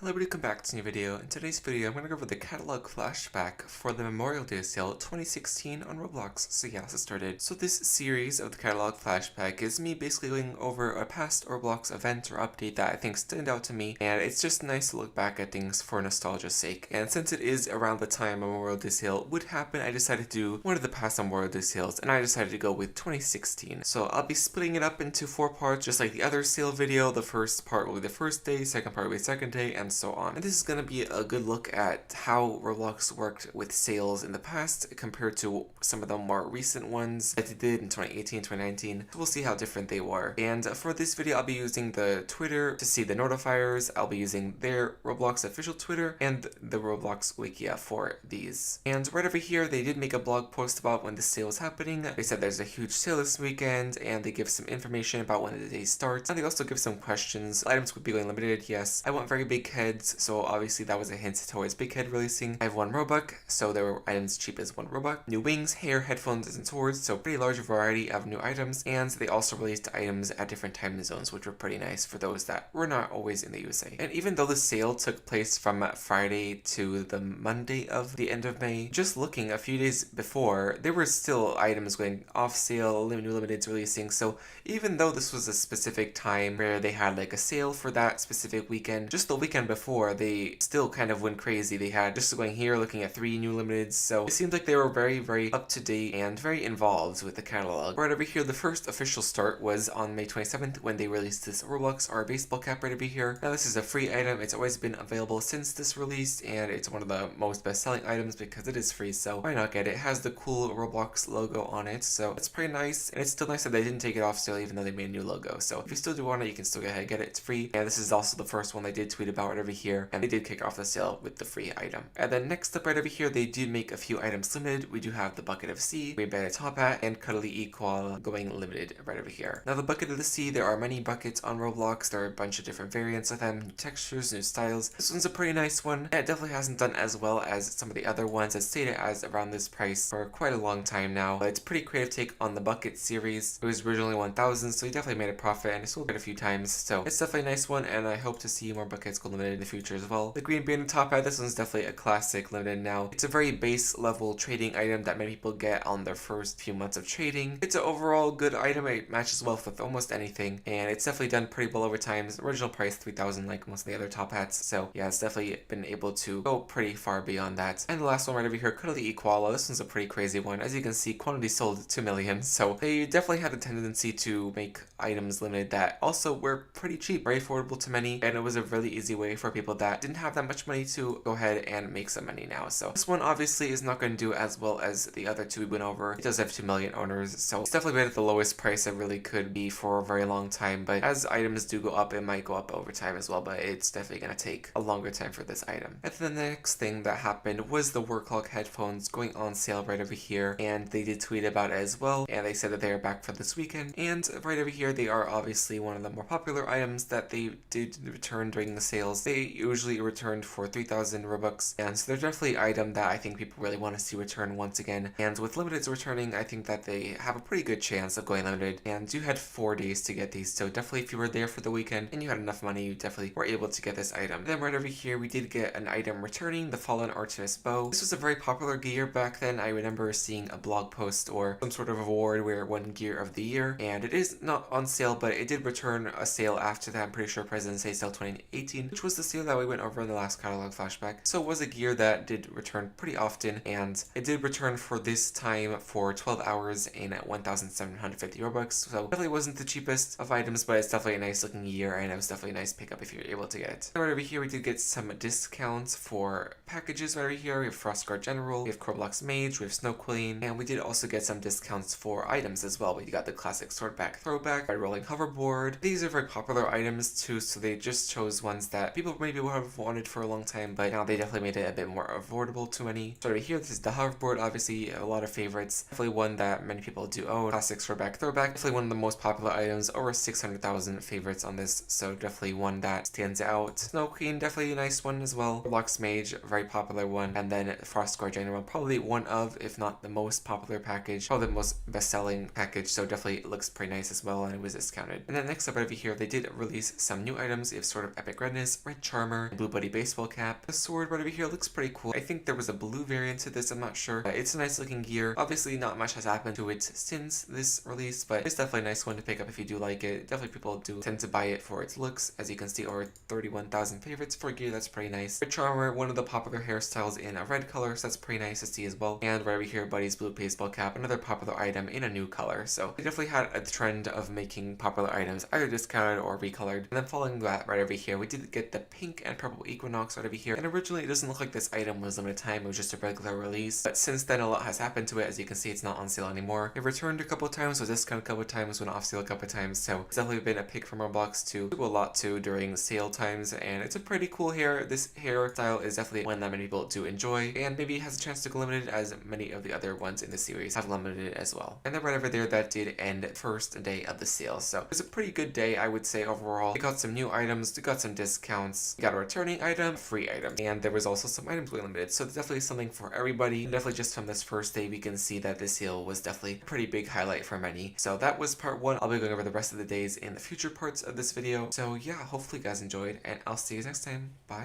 Hello everybody, welcome back to a new video. In today's video, I'm going to go over the catalog flashback for the Memorial Day sale 2016 on Roblox. So yeah, let's get started. So this series of the catalog flashback is me basically going over a past Roblox event or update that I think stand out to me, and it's just nice to look back at things for nostalgia's sake. And since it is around the time a Memorial Day sale would happen, I decided to do one of the past Memorial Day sales, and I decided to go with 2016. So I'll be splitting it up into 4 parts, just like the other sale video. The first part will be the first day, second part will be the second day, and so on. And this is going to be a good look at how Roblox worked with sales in the past compared to some of the more recent ones that they did in 2018, 2019. So we'll see how different they were. And for this video, I'll be using the Twitter to see the notifiers. I'll be using their Roblox official Twitter and the Roblox Wikia for these. And right over here, they did make a blog post about when the sale is happening. They said there's a huge sale this weekend, and they give some information about when the day starts. And they also give some questions. Items would be going limited, yes. I want very big heads, so obviously that was a hint towards Big Head releasing. I have 1 Robux, so there were items cheap as 1 Robux. New wings, hair, headphones, and swords, so pretty large variety of new items. And they also released items at different time zones, which were pretty nice for those that were not always in the USA. And even though the sale took place from Friday to the Monday of the end of May, just looking a few days before, there were still items going off sale, new limiteds releasing. So even though this was a specific time where they had like a sale for that specific weekend, just the weekend before, they still kind of went crazy. They had just going here, looking at 3 new limiteds. So it seemed like they were very up to date and very involved with the catalog. Right over here, the first official start was on May 27th when they released this Roblox R baseball cap right over here. Now this is a free item. It's always been available since this released, and it's one of the most best-selling items because it is free, so why not get it? It has the cool Roblox logo on it, so it's pretty nice. And it's still nice that they didn't take it off sale even though they made a new logo. So if you still do want it, you can still go ahead and get it. It's free. And this is also the first one they did tweet about right over here, and they did kick off the sale with the free item. And then next up right over here, they did make a few items limited. We do have the Bucket of Sea, Way Better Top Hat, and Cuddly Equal going limited right over here. Now the Bucket of the Sea, there are many buckets on Roblox. There are a bunch of different variants of them, new textures, new styles. This one's a pretty nice one, and it definitely hasn't done as well as some of the other ones. It's stayed as around this price for quite a long time now, but it's a pretty creative take on the bucket series. It was originally 1,000, so you definitely made a profit, and it sold quite a few times, so it's definitely a nice one, and I hope to see more buckets go limited in the future as well. The Green Bean Top Hat, this one's definitely a classic limited now. It's a very base level trading item that many people get on their first few months of trading. It's an overall good item. It matches well with almost anything, and it's definitely done pretty well over time. Original price 3,000 like most of the other top hats, so yeah, it's definitely been able to go pretty far beyond that. And the last one right over here, Cuddly Equala. This one's a pretty crazy one. As you can see, quantity sold 2 million, so they definitely had the tendency to make items limited that also were pretty cheap, very affordable to many, and it was a really easy way for people that didn't have that much money to go ahead and make some money now. So this one obviously is not going to do as well as the other 2 we went over. It does have 2 million owners, so it's definitely been at the lowest price it really could be for a very long time, but as items do go up, it might go up over time as well, but it's definitely going to take a longer time for this item. And then the next thing that happened was the Work Clock headphones going on sale right over here, and they did tweet about it as well, and they said that they are back for this weekend. And right over here, they are obviously one of the more popular items that they did return during the sales. They usually returned for 3,000 Robux, and so they're definitely an item that I think people really want to see return once again. And with limiteds returning, I think that they have a pretty good chance of going limited, and you had 4 days to get these, so definitely if you were there for the weekend and you had enough money, you definitely were able to get this item. Then right over here, we did get an item returning, the Fallen Artemis Bow. This was a very popular gear back then. I remember seeing a blog post or some sort of award where it won Gear of the Year, and it is not on sale, but it did return a sale after that. I'm pretty sure President's Day sale 2018, which was the sale that we went over in the last catalog flashback. So it was a gear that did return pretty often, and it did return for this time for 12 hours and at 1,750 Robux. So definitely wasn't the cheapest of items, but it's definitely a nice looking gear, and it was definitely a nice pickup if you're able to get it. And right over here, we did get some discounts for packages right over here. We have Frostguard General, we have Roblox Mage, we have Snow Queen, and we did also get some discounts for items as well. We got the classic Swordback Throwback, Red Rolling Hoverboard. These are very popular items too, so they just chose ones that people maybe would have wanted for a long time, but now they definitely made it a bit more affordable to many. So right here, this is the hoverboard, obviously a lot of favorites. Definitely one that many people do own. Classic Swordback Throwback, definitely one of the most popular items, over 600,000 favorites on this, so definitely one that stands out. Snow Queen, definitely a nice one as well. Roblox Mage, very popular one, and then Frostguard General, probably one of, if not the most popular package, probably the most best-selling package, so definitely looks pretty nice as well, and it was discounted. And then next up over here, they did release some new items. You have Sword of Epic Redness, red charmer, blue buddy baseball cap. The sword right over here looks pretty cool. I think there was a blue variant to this, I'm not sure. It's a nice looking gear. Obviously not much has happened to it since this release, but it's definitely a nice one to pick up if you do like it. Definitely people do tend to buy it for its looks. As you can see, over 31,000 favorites for gear, that's pretty nice. Red charmer, one of the popular hairstyles in a red color, so that's pretty nice to see as well. And right over here, buddy's blue baseball cap, another popular item in a new color. So they definitely had a trend of making popular items either discounted or recolored. And then following that, right over here, we did get the pink and purple Equinox right over here. And originally it doesn't look like this item was limited time, it was just a regular release. But since then a lot has happened to it. As you can see, it's not on sale anymore. It returned a couple times, was discounted a couple times, went off sale a couple times. So it's definitely been a pick from Roblox to do a lot to during sale times. And it's a pretty cool hair. This hairstyle is definitely one that many people do enjoy. And maybe has a chance to go limited, as many of the other ones in the series have limited as well. And then right over there, that did end first day of the sale. So it was a pretty good day, I would say, overall. We got some new items, we got some discounts, we got a returning item, free item, and there was also some items we limited. So definitely something for everybody. And definitely just from this first day, we can see that this sale was definitely a pretty big highlight for many. So that was part one. I'll be going over the rest of the days in the future parts of this video. So yeah, hopefully you guys enjoyed, and I'll see you next time. Bye.